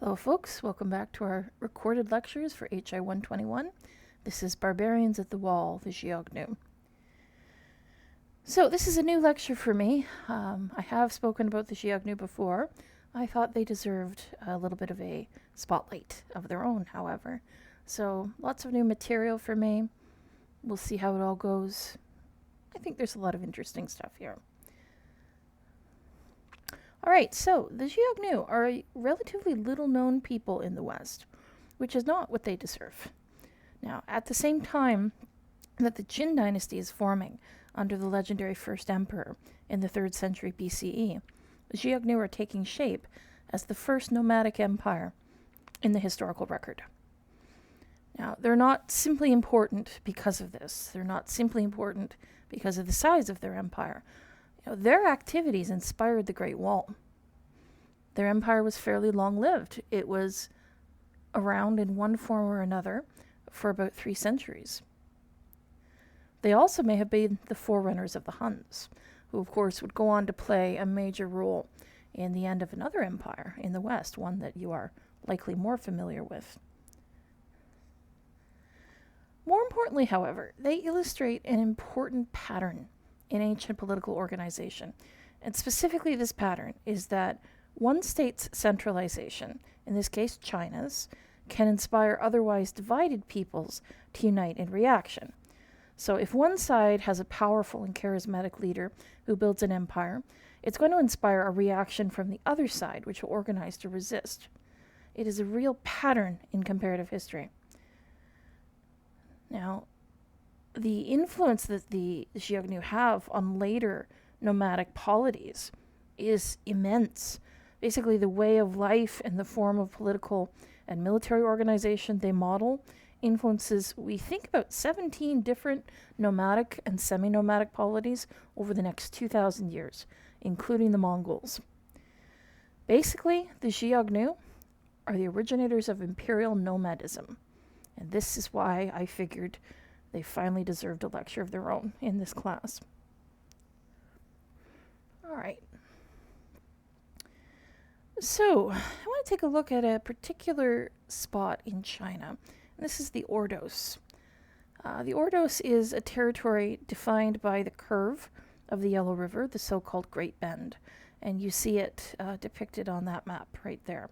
Hello folks, welcome back to our recorded lectures for HI121. This is Barbarians at the Wall, the Xiongnu. So this is a new lecture for me. I have spoken about the Xiongnu before. I thought they deserved a little bit of a spotlight of their own, however. So lots of new material for me. We'll see how it all goes. I think there's a lot of interesting stuff here. Alright, so the Xiongnu are a relatively little-known people in the West, which is not what they deserve. Now, at the same time that the Qin dynasty is forming under the legendary first emperor in the 3rd century BCE, the Xiongnu are taking shape as the first nomadic empire in the historical record. Now, they're not simply important because of this. They're not simply important because of the size of their empire. Their activities inspired the Great Wall. Their empire was fairly long-lived. It was around in one form or another for about 3 centuries. They also may have been the forerunners of the Huns, who of course would go on to play a major role in the end of another empire in the West, one that you are likely more familiar with. More importantly, however, they illustrate an important pattern in ancient political organization. And specifically this pattern is that one state's centralization, in this case China's, can inspire otherwise divided peoples to unite in reaction. So if one side has a powerful and charismatic leader who builds an empire, it's going to inspire a reaction from the other side, which will organize to resist. It is a real pattern in comparative history. Now, the influence that the Xiongnu have on later nomadic polities is immense. Basically, the way of life and the form of political and military organization they model influences, we think, about 17 different nomadic and semi-nomadic polities over the next 2,000 years, including the Mongols. Basically, the Xiongnu are the originators of imperial nomadism, and this is why I figured they finally deserved a lecture of their own in this class. All right. So, I want to take a look at a particular spot in China. And this is the Ordos. The Ordos is a territory defined by the curve of the Yellow River, the so-called Great Bend. And you see it depicted on that map right there.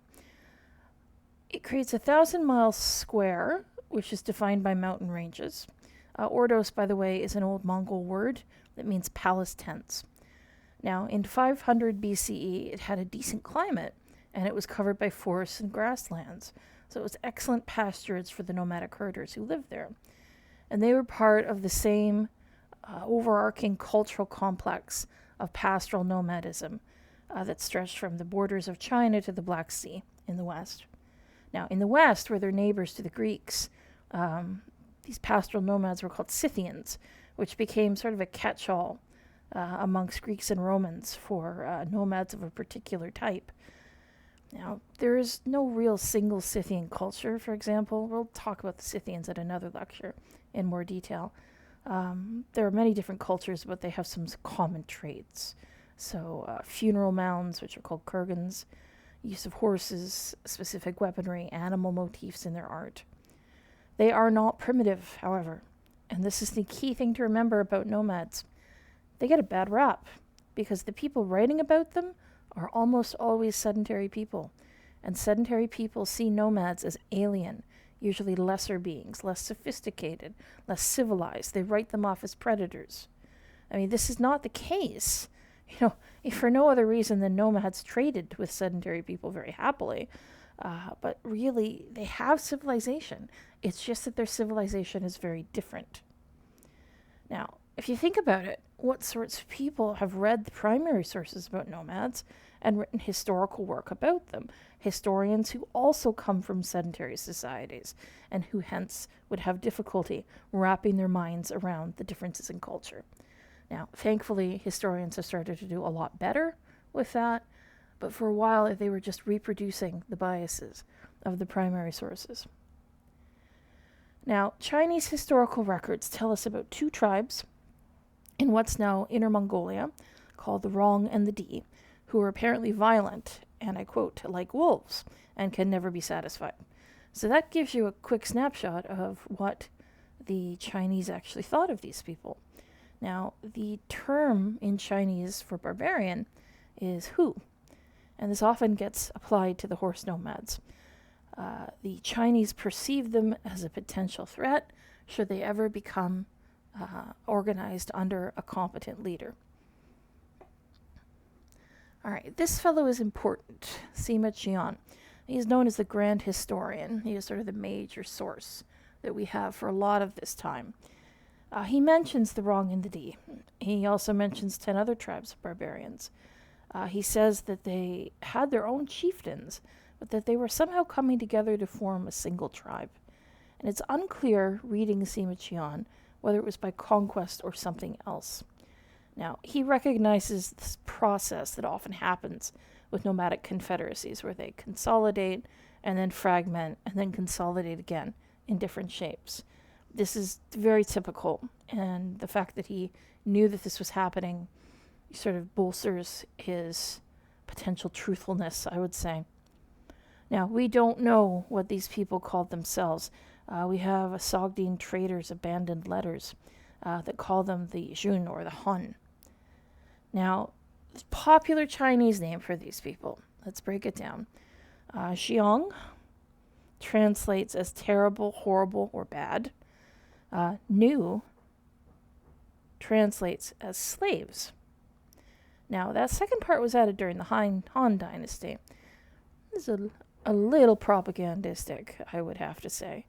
It creates 1,000 miles square, which is defined by mountain ranges. Ordos, by the way, is an old Mongol word that means palace tents. Now, in 500 BCE, it had a decent climate, and it was covered by forests and grasslands. So it was excellent pasturage for the nomadic herders who lived there. And they were part of the same overarching cultural complex of pastoral nomadism that stretched from the borders of China to the Black Sea in the west. Now, in the west, where they're neighbors to the Greeks, these pastoral nomads were called Scythians, which became sort of a catch-all amongst Greeks and Romans for nomads of a particular type. Now, there is no real single Scythian culture, for example. We'll talk about the Scythians at another lecture in more detail. There are many different cultures, but they have some common traits. So, funeral mounds, which are called kurgans, use of horses, specific weaponry, animal motifs in their art. They are not primitive, however, and this is the key thing to remember about nomads. They get a bad rap because the people writing about them are almost always sedentary people, and sedentary people see nomads as alien, usually lesser beings, less sophisticated, less civilized. They write them off as predators. I mean, this is not the case. If for no other reason than nomads traded with sedentary people very happily. But really, they have civilization. It's just that their civilization is very different. Now, if you think about it, what sorts of people have read the primary sources about nomads and written historical work about them? Historians who also come from sedentary societies and who hence would have difficulty wrapping their minds around the differences in culture. Now, thankfully, historians have started to do a lot better with that, but for a while they were just reproducing the biases of the primary sources. Now, Chinese historical records tell us about 2 tribes in what's now Inner Mongolia, called the Rong and the Di, who were apparently violent and I quote, like wolves, and can never be satisfied. So that gives you a quick snapshot of what the Chinese actually thought of these people. Now, the term in Chinese for barbarian is hu, and this often gets applied to the horse nomads. The Chinese perceive them as a potential threat should they ever become organized under a competent leader. All right, this fellow is important, Sima Qian. He's known as the Grand Historian. He is sort of the major source that we have for a lot of this time. He mentions the Rong and the Di. He also mentions 10 other tribes of barbarians. He says that they had their own chieftains, but that they were somehow coming together to form a single tribe. And it's unclear, reading Sima Qian, whether it was by conquest or something else. Now, he recognizes this process that often happens with nomadic confederacies, where they consolidate and then fragment and then consolidate again in different shapes. This is very typical, and the fact that he knew that this was happening sort of bolsters his potential truthfulness, I would say. Now, we don't know what these people called themselves. We have a Sogdian trader's abandoned letters that call them the Jun or the Hun. Now, the popular Chinese name for these people, let's break it down. Xiong translates as terrible, horrible, or bad. Nu translates as slaves. Now, that second part was added during the Han dynasty. This is a little propagandistic, I would have to say.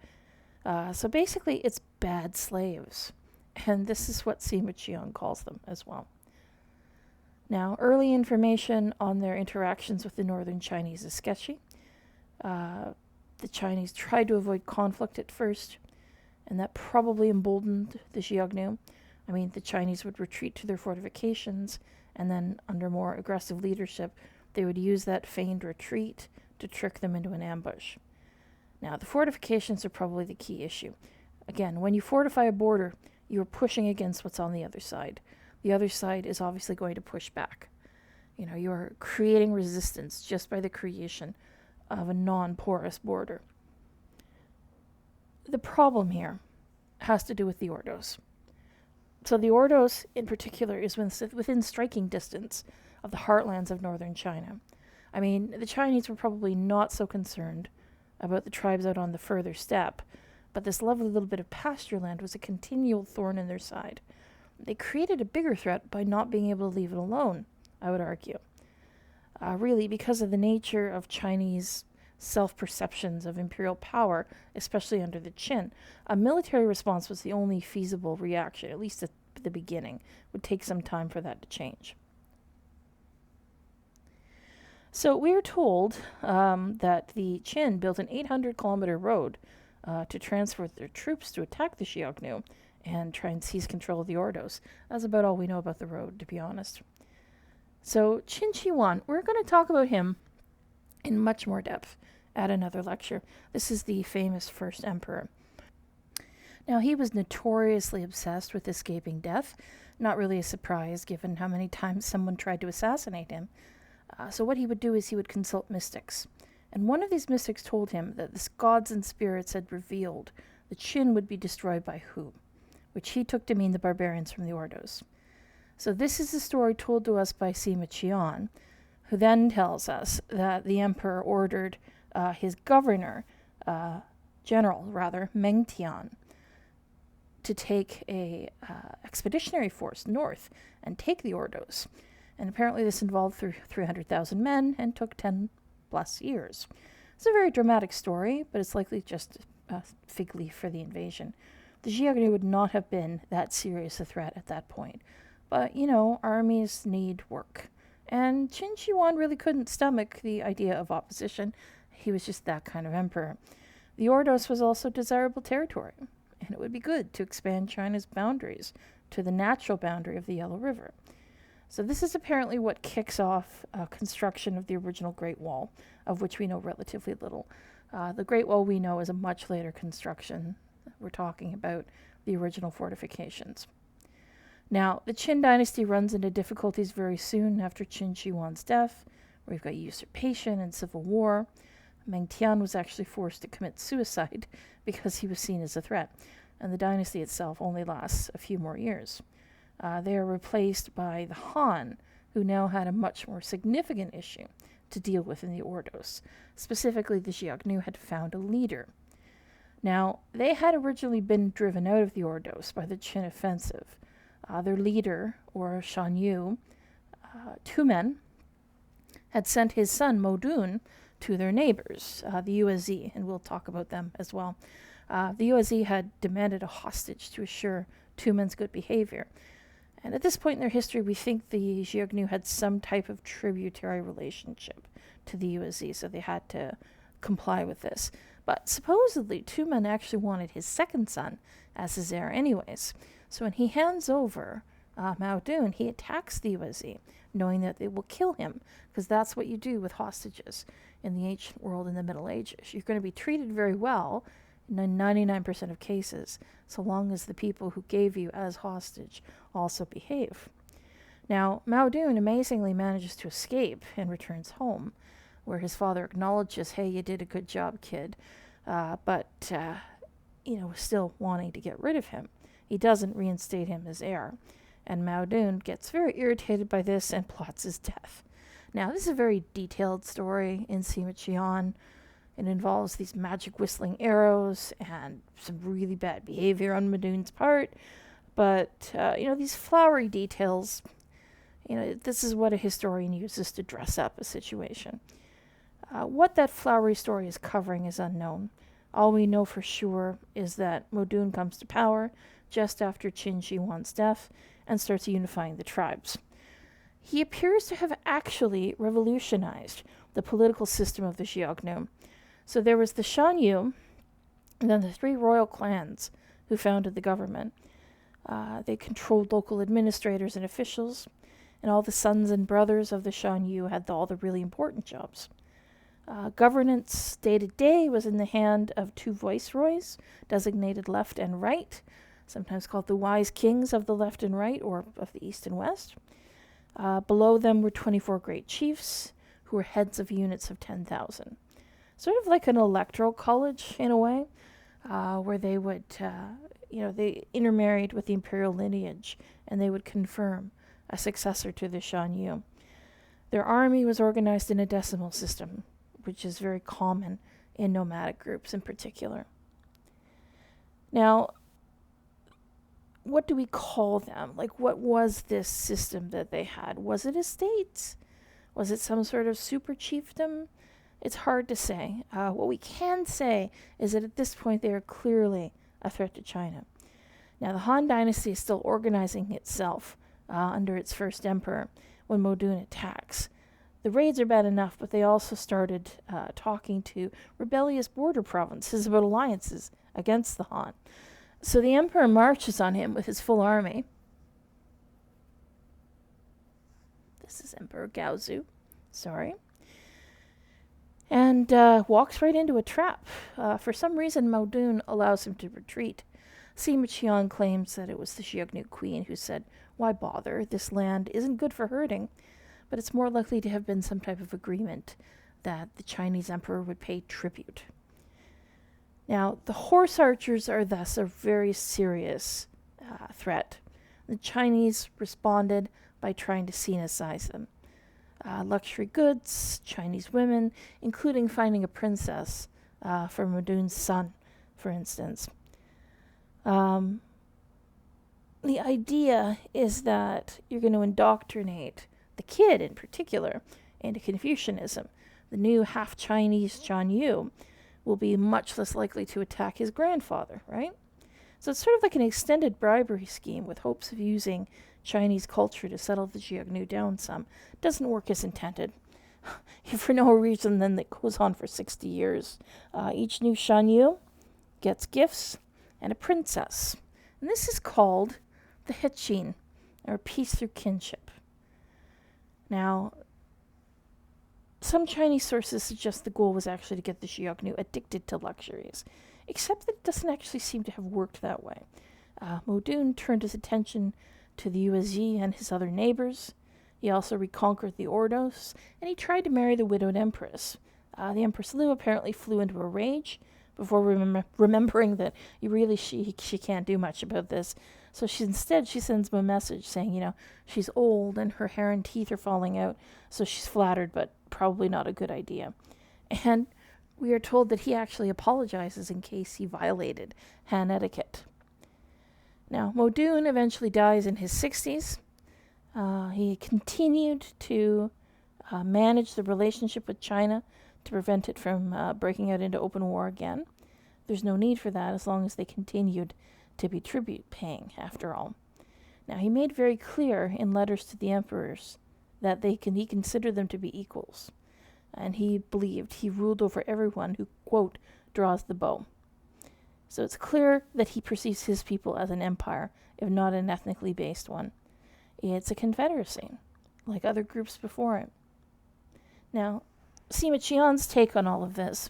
So basically, it's bad slaves. And this is what Sima Qian calls them as well. Now, early information on their interactions with the northern Chinese is sketchy. The Chinese tried to avoid conflict at first, and that probably emboldened the Xiongnu. I mean, the Chinese would retreat to their fortifications, and then under more aggressive leadership, they would use that feigned retreat to trick them into an ambush. Now, the fortifications are probably the key issue. Again, when you fortify a border, you're pushing against what's on the other side. The other side is obviously going to push back. You know, you're creating resistance just by the creation of a non-porous border. The problem here has to do with the Ordos. So the Ordos, in particular, is within striking distance of the heartlands of northern China. I mean, the Chinese were probably not so concerned about the tribes out on the further steppe, but this lovely little bit of pasture land was a continual thorn in their side. They created a bigger threat by not being able to leave it alone, I would argue. Really, because of the nature of Chinese self-perceptions of imperial power, especially under the Qin, a military response was the only feasible reaction, at least at the beginning. It would take some time for that to change. So we are told that the Qin built an 800-kilometer road to transfer their troops to attack the Xiongnu and try and seize control of the Ordos. That's about all we know about the road, to be honest. So Qin Shi Huang, we're going to talk about him in much more depth at another lecture. This is the famous first emperor. Now, he was notoriously obsessed with escaping death. Not really a surprise, given how many times someone tried to assassinate him. So what he would do is he would consult mystics. And one of these mystics told him that the gods and spirits had revealed the Qin would be destroyed by Hu, which he took to mean the barbarians from the Ordos. So this is the story told to us by Sima Qian, who then tells us that the emperor ordered his general, Meng Tian, to take a expeditionary force north and take the Ordos. And apparently this involved 300,000 men and took 10 plus years. It's a very dramatic story, but it's likely just a fig leaf for the invasion. The Xiongnu would not have been that serious a threat at that point. But, you know, armies need work. And Qin Shi Huang really couldn't stomach the idea of opposition. He was just that kind of emperor. The Ordos was also desirable territory, and it would be good to expand China's boundaries to the natural boundary of the Yellow River. So this is apparently what kicks off construction of the original Great Wall, of which we know relatively little. The Great Wall we know is a much later construction. We're talking about the original fortifications. Now, the Qin dynasty runs into difficulties very soon after Qin Shi Huang's death. We've got usurpation and civil war. Meng Tian was actually forced to commit suicide because he was seen as a threat, and the dynasty itself only lasts a few more years. They are replaced by the Han, who now had a much more significant issue to deal with in the Ordos. Specifically, the Xiongnu had found a leader. Now, they had originally been driven out of the Ordos by the Qin offensive. Their leader, or Xiongnu, two men, had sent his son Modun to their neighbors, the Yuezhi, and we'll talk about them as well. The Yuezhi had demanded a hostage to assure two men's good behavior. And at this point in their history, we think the Xiongnu had some type of tributary relationship to the Yuezhi, so they had to comply with this. But supposedly, two men actually wanted his second son as his heir anyways. So when he hands over Modun, he attacks the Yuezhi, knowing that they will kill him, because that's what you do with hostages in the ancient world in the Middle Ages. You're going to be treated very well in 99% of cases, so long as the people who gave you as hostage also behave. Now, Modun amazingly manages to escape and returns home, where his father acknowledges, hey, you did a good job, kid, but still wanting to get rid of him. He doesn't reinstate him as heir, and Modun gets very irritated by this and plots his death. Now, this is a very detailed story in Sima Qian. It involves these magic whistling arrows and some really bad behavior on Modun's part. But, these flowery details, this is what a historian uses to dress up a situation. What that flowery story is covering is unknown. All we know for sure is that Modun comes to power just after Qin Shi Huang's death and starts unifying the tribes. He appears to have actually revolutionized the political system of the Xiongnu. So there was the Xiongnu, and then the three royal clans who founded the government. They controlled local administrators and officials, and all the sons and brothers of the Xiongnu had all the really important jobs. Governance day to day was in the hand of two viceroys, designated left and right, sometimes called the wise kings of the left and right, or of the east and west. Below them were 24 great chiefs, who were heads of units of 10,000. Sort of like an electoral college in a way, where they would, they intermarried with the imperial lineage, and they would confirm a successor to the Xiongnu. Their army was organized in a decimal system, which is very common in nomadic groups in particular. Now, what do we call them? Like, what was this system that they had? Was it estates? Was it some sort of super chiefdom? It's hard to say. What we can say is that at this point they are clearly a threat to China. Now, the Han dynasty is still organizing itself under its first emperor when Modun attacks. The raids are bad enough, but they also started talking to rebellious border provinces about alliances against the Han. So the emperor marches on him with his full army. This is Emperor Gaozu. Sorry. And walks right into a trap. For some reason, Modun allows him to retreat. Sima Qian claims that it was the Xiongnu queen who said, "Why bother? This land isn't good for herding." But it's more likely to have been some type of agreement that the Chinese emperor would pay tribute. Now, the horse archers are thus a very serious threat. The Chinese responded by trying to Sinicize them. Luxury goods, Chinese women, including finding a princess for Modun's son, for instance. The idea is that you're going to indoctrinate the kid in particular into Confucianism. The new half-Chinese Xiongnu will be much less likely to attack his grandfather, right? So it's sort of like an extended bribery scheme with hopes of using Chinese culture to settle the Xiongnu down some. It doesn't work as intended. For no reason then that goes on for 60 years. Each new Xiongnu gets gifts and a princess. And this is called the Hechin, or peace through kinship. Now, some Chinese sources suggest the goal was actually to get the Xiongnu addicted to luxuries, except that it doesn't actually seem to have worked that way. Modun turned his attention to the Yuezhi and his other neighbors, He also reconquered the Ordos, and he tried to marry the widowed empress. The Empress Liu apparently flew into a rage before remembering that she can't do much about this. So she sends him a message saying, she's old and her hair and teeth are falling out, so she's flattered, but probably not a good idea. And we are told that he actually apologizes in case he violated Han etiquette. Now, Modun eventually dies in his 60s. He continued to manage the relationship with China to prevent it from breaking out into open war again. There's no need for that as long as they continued to be tribute paying, after all. Now, he made very clear in letters to the emperors that he considered them to be equals, and he believed he ruled over everyone who, quote, draws the bow. So it's clear that he perceives his people as an empire, if not an ethnically based one. It's a confederacy, like other groups before it. Now, Sima Qian's take on all of this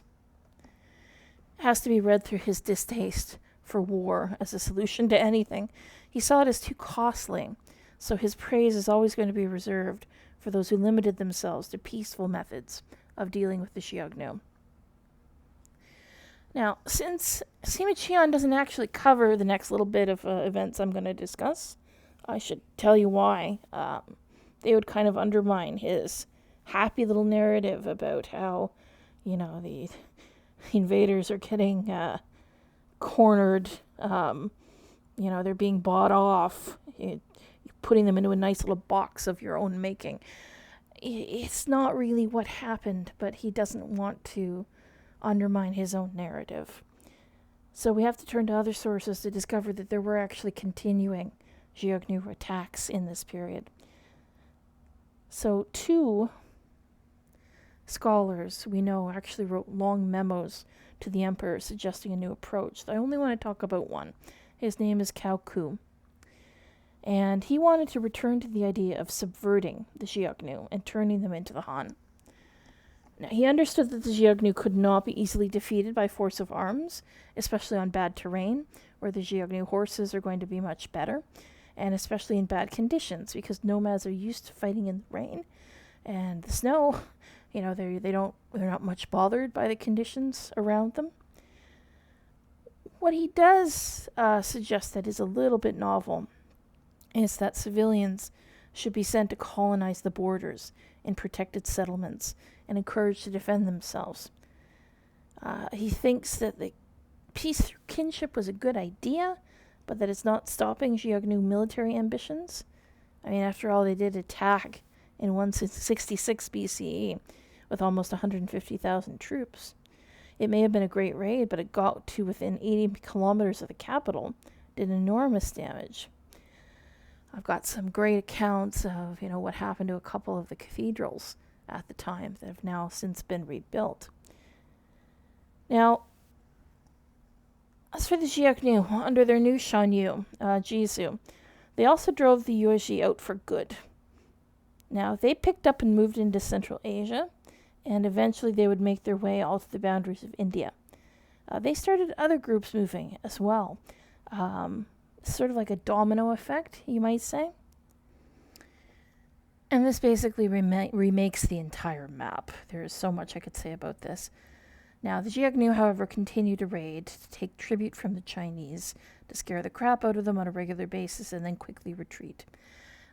has to be read through his distaste for war as a solution to anything. He saw it as too costly, so his praise is always going to be reserved for those who limited themselves to peaceful methods of dealing with the Xiongnu. Now, since Sima Qian doesn't actually cover the next little bit of events I'm going to discuss, I should tell you why. They would kind of undermine his happy little narrative about how, the invaders are getting cornered, they're being bought off, you're putting them into a nice little box of your own making. It's not really what happened, but he doesn't want to undermine his own narrative. So we have to turn to other sources to discover that there were actually continuing Xiongnu attacks in this period. So 2 scholars we know actually wrote long memos to the emperor suggesting a new approach. I only want to talk about one. His name is Cao Ku. And he wanted to return to the idea of subverting the Xiongnu and turning them into the Han. Now, he understood that the Xiongnu could not be easily defeated by force of arms, especially on bad terrain, where the Xiongnu horses are going to be much better, and especially in bad conditions, because nomads are used to fighting in the rain and the snow. They're not much bothered by the conditions around them. What he does suggest that is a little bit novel is that civilians should be sent to colonize the borders in protected settlements and encouraged to defend themselves. He thinks that the peace through kinship was a good idea, but that it's not stopping Xiongnu military ambitions. I mean, after all, they did attack in 166 BCE with almost 150,000 troops. It may have been a great raid, but it got to within 80 kilometers of the capital, did enormous damage. I've got some great accounts of, what happened to a couple of the cathedrals at the time that have now since been rebuilt. Now, as for the Xiongnu, under their new Shanyu, Jizu, they also drove the Yuezhi out for good. Now, they picked up and moved into Central Asia, and eventually they would make their way all to the boundaries of India. They started other groups moving as well. Sort of like a domino effect, you might say. And this basically remakes the entire map. There is so much I could say about this. Now, the Xiongnu, however, continued to raid, to take tribute from the Chinese, to scare the crap out of them on a regular basis, and then quickly retreat.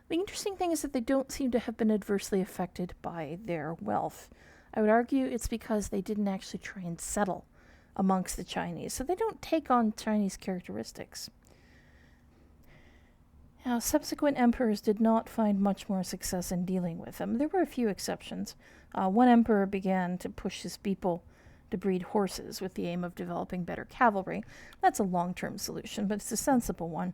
The interesting thing is that they don't seem to have been adversely affected by their wealth. I would argue it's because they didn't actually try and settle amongst the Chinese, so they don't take on Chinese characteristics. Now, subsequent emperors did not find much more success in dealing with them. There were a few exceptions. One emperor began to push his people to breed horses with the aim of developing better cavalry. That's a long-term solution, but it's a sensible one.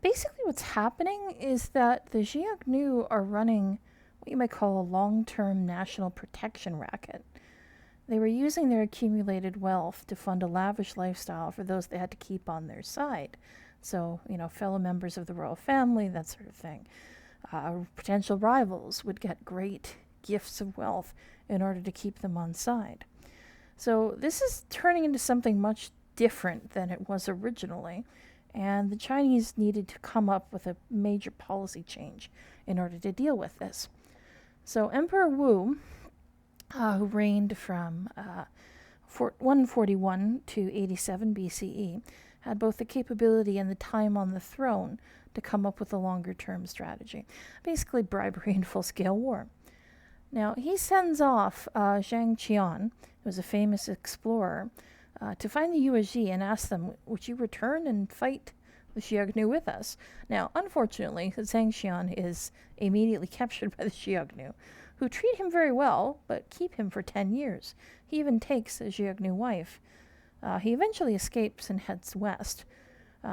Basically, what's happening is that the Xiongnu are running what you might call a long-term national protection racket. They were using their accumulated wealth to fund a lavish lifestyle for those they had to keep on their side. So, fellow members of the royal family, that sort of thing. Potential rivals would get great gifts of wealth in order to keep them on side. So this is turning into something much different than it was originally, And the Chinese needed to come up with a major policy change in order to deal with this. So Emperor Wu, who reigned from 141 to 87 BCE, had both the capability and the time on the throne to come up with a longer-term strategy, basically bribery and full-scale war. Now, he sends off Han-Xiongnu, who was a famous explorer, to find the Yuezhi and ask them, would you return and fight the Xiongnu with us? Now, unfortunately, Han-Xiongnu is immediately captured by the Xiongnu, who treat him very well, but keep him for 10 years. He even takes a Xiongnu wife. He eventually escapes and heads west.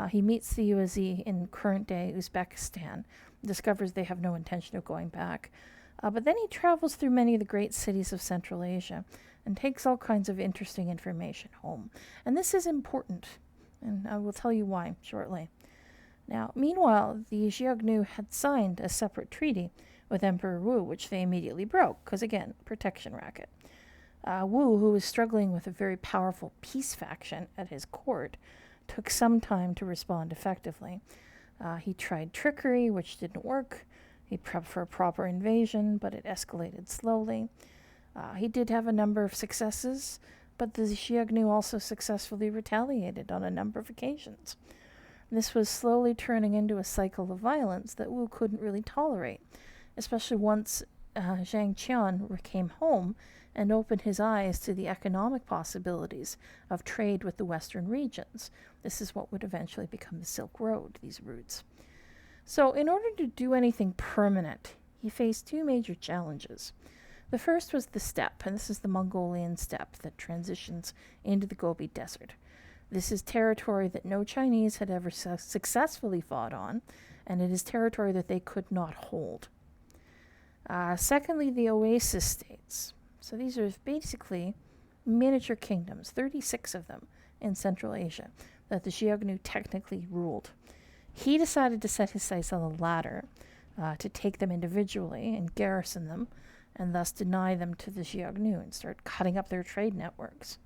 He meets the Yuezhi in current-day Uzbekistan, discovers they have no intention of going back. But then he travels through many of the great cities of Central Asia and takes all kinds of interesting information home. And this is important, and I will tell you why shortly. Now, meanwhile, the Xiongnu had signed a separate treaty with Emperor Wu, which they immediately broke, because again, protection racket. Wu, who was struggling with a very powerful peace faction at his court, took some time to respond effectively. He tried trickery, which didn't work. He prepped for a proper invasion, but it escalated slowly. He did have a number of successes, but the Xiongnu also successfully retaliated on a number of occasions. This was slowly turning into a cycle of violence that Wu couldn't really tolerate, especially once Zhang Qian came home and opened his eyes to the economic possibilities of trade with the western regions. This is what would eventually become the Silk Road, these routes. So in order to do anything permanent, he faced two major challenges. The first was the steppe, and this is the Mongolian steppe that transitions into the Gobi Desert. This is territory that no Chinese had ever successfully fought on, and it is territory that they could not hold. Secondly, the oasis states. So these are basically miniature kingdoms, 36 of them in Central Asia, that the Xiongnu technically ruled. He decided to set his sights on the latter, to take them individually and garrison them, and thus deny them to the Xiongnu and start cutting up their trade networks.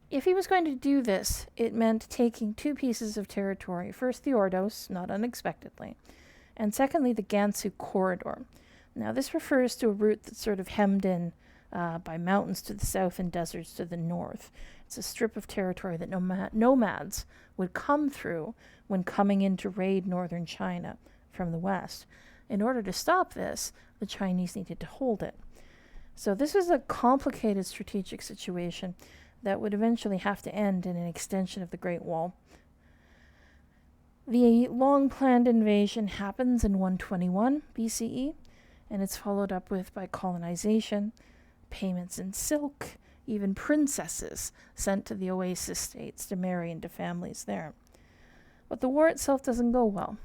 If he was going to do this, it meant taking two pieces of territory. First, the Ordos, not unexpectedly, and secondly, the Gansu corridor. Now, this refers to a route that's sort of hemmed in by mountains to the south and deserts to the north. It's a strip of territory that nomads would come through when coming in to raid northern China from the west. In order to stop this, the Chinese needed to hold it. So this is a complicated strategic situation that would eventually have to end in an extension of the Great Wall. The long-planned invasion happens in 121 BCE, and it's followed up with by colonization, payments in silk, even princesses sent to the oasis states to marry into families there. But the war itself doesn't go well.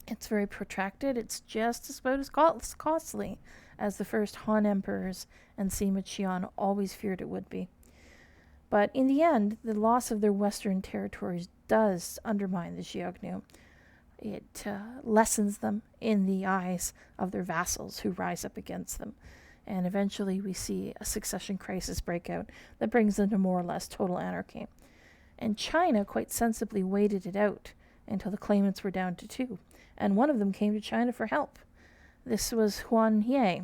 It's very protracted. It's just about as costly as the first Han emperors and Sima Qian always feared it would be. But in the end, the loss of their western territories does undermine the Xiongnu. It lessens them in the eyes of their vassals who rise up against them. And eventually we see a succession crisis break out that brings them to more or less total anarchy. And China quite sensibly waited it out until the claimants were down to two, and one of them came to China for help. This was Huan He.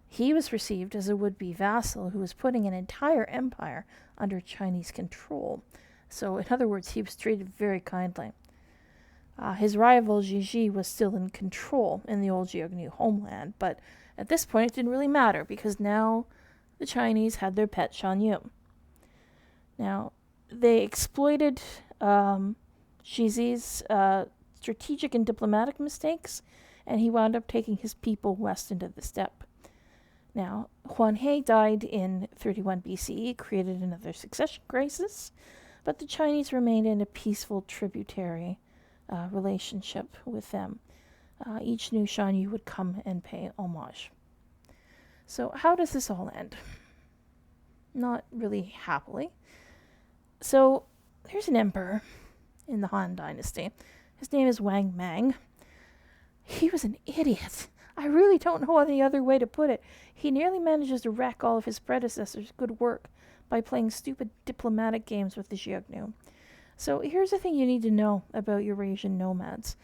He was received as a would-be vassal who was putting an entire empire under Chinese control. So, in other words, he was treated very kindly. His rival, Jiji, was still in control in the old Xiongnu homeland, but at this point it didn't really matter because now the Chinese had their pet Shan-Yu. Now, they exploited Jizi's strategic and diplomatic mistakes, and he wound up taking his people west into the steppe. Now, Huan He died in 31 BCE, created another succession crisis, but the Chinese remained in a peaceful tributary relationship with them. Each new Shan-Yu would come and pay homage. So how does this all end? Not really happily. So there's an emperor in the Han dynasty. His name is Wang Mang. He was an idiot. I really don't know any other way to put it. He nearly manages to wreck all of his predecessors' good work by playing stupid diplomatic games with the Xiongnu. So here's the thing you need to know about Eurasian nomads.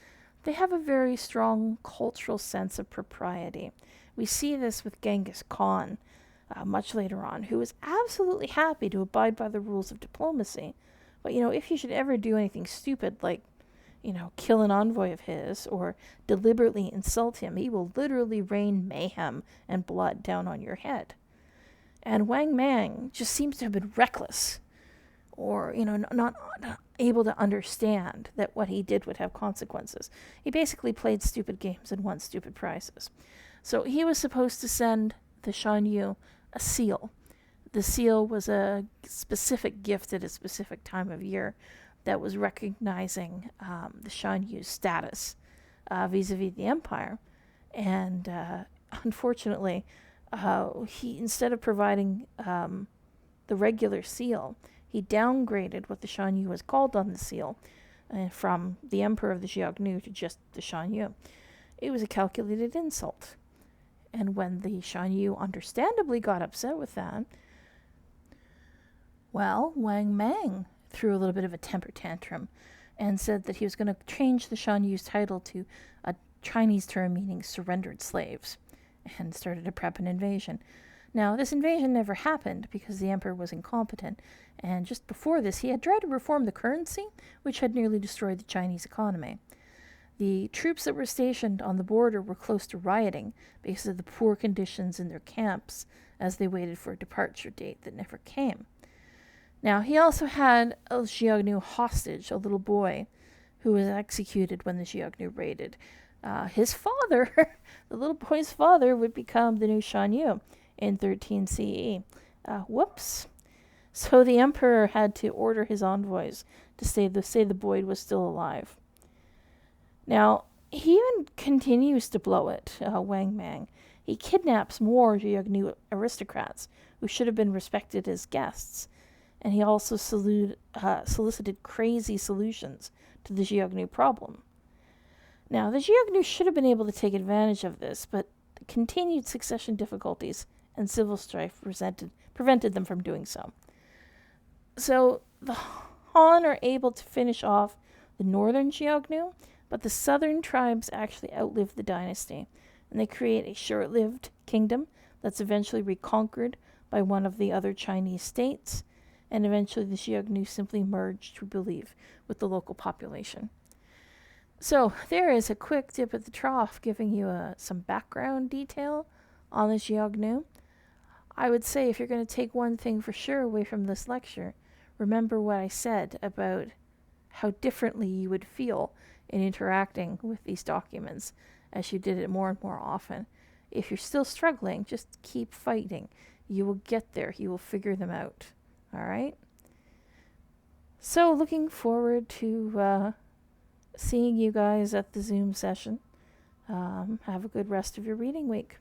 They have a very strong cultural sense of propriety. We see this with Genghis Khan much later on, who was absolutely happy to abide by the rules of diplomacy. But, if you should ever do anything stupid like, kill an envoy of his or deliberately insult him, he will literally rain mayhem and blood down on your head. And Wang Mang just seems to have been reckless or, not able to understand that what he did would have consequences. He basically played stupid games and won stupid prizes. So he was supposed to send the Xiongnu a seal. The seal was a specific gift at a specific time of year that was recognizing the Xiongnu's status vis-a-vis the empire. And unfortunately, he, instead of providing the regular seal, he downgraded what the Xiongnu was called on the seal from the emperor of the Xiongnu to just the Xiongnu. It was a calculated insult. And when the Xiongnu understandably got upset with that, well, Wang Mang threw a little bit of a temper tantrum and said that he was going to change the Xiongnu's title to a Chinese term meaning surrendered slaves, and started to prep an invasion. Now, this invasion never happened because the emperor was incompetent, and just before this, he had tried to reform the currency, which had nearly destroyed the Chinese economy. The troops that were stationed on the border were close to rioting because of the poor conditions in their camps as they waited for a departure date that never came. Now, he also had a Xiongnu hostage, a little boy, who was executed when the Xiongnu raided. His father, the little boy's father, would become the new Xiongnu in 13 CE. Whoops. So the emperor had to order his envoys to say the boy was still alive. Now, he even continues to blow it, Wang Mang. He kidnaps more Xiongnu aristocrats who should have been respected as guests. And he also solicited crazy solutions to the Xiongnu problem. Now, the Xiongnu should have been able to take advantage of this, but continued succession difficulties and civil strife prevented them from doing so. So the Han are able to finish off the northern Xiongnu, but the southern tribes actually outlive the dynasty, and they create a short-lived kingdom that's eventually reconquered by one of the other Chinese states, and eventually the Xiongnu simply merged, we believe, with the local population. So there is a quick dip at the trough giving you some background detail on the Xiongnu. I would say if you're going to take one thing for sure away from this lecture, remember what I said about how differently you would feel in interacting with these documents as you did it more and more often. If you're still struggling, just keep fighting. You will get there. You will figure them out. All right? So looking forward to seeing you guys at the Zoom session. Have a good rest of your reading week.